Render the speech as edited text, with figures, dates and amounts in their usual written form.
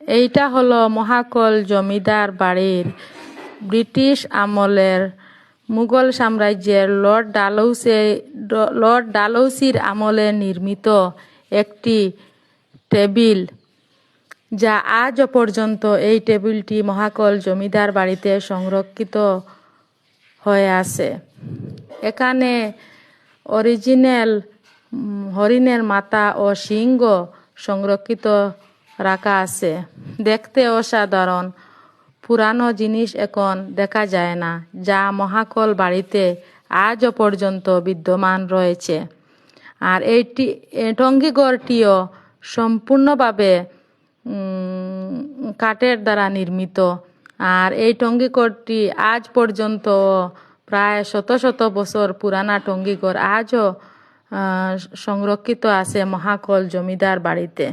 এইটা হলো মহাকল জমিদার বাড়ির ব্রিটিশ আমলের মুঘল সাম্রাজ্যের লর্ড ডালহৌসির আমলে নির্মিত একটি টেবিল, যা আজও পর্যন্ত এই টেবিলটি মহাকল জমিদার বাড়িতে সংরক্ষিত হয়ে আছে। এখানে অরিজিনাল হরিণের মাথা ও সিংহ সংরক্ষিত রাখা আছে। দেখতে অসাধারণ পুরানো জিনিস এখন দেখা যায় না, যা মহাকল বাড়িতে আজও পর্যন্ত বিদ্যমান রয়েছে। আর টঙ্গীঘরটিও সম্পূর্ণভাবে কাঠের দ্বারা নির্মিত। আর এই টঙ্গীঘরটি আজ পর্যন্ত প্রায় শত শত বছর পুরানা টঙ্গীঘর আজও সংরক্ষিত আছে মহাকল জমিদার বাড়িতে।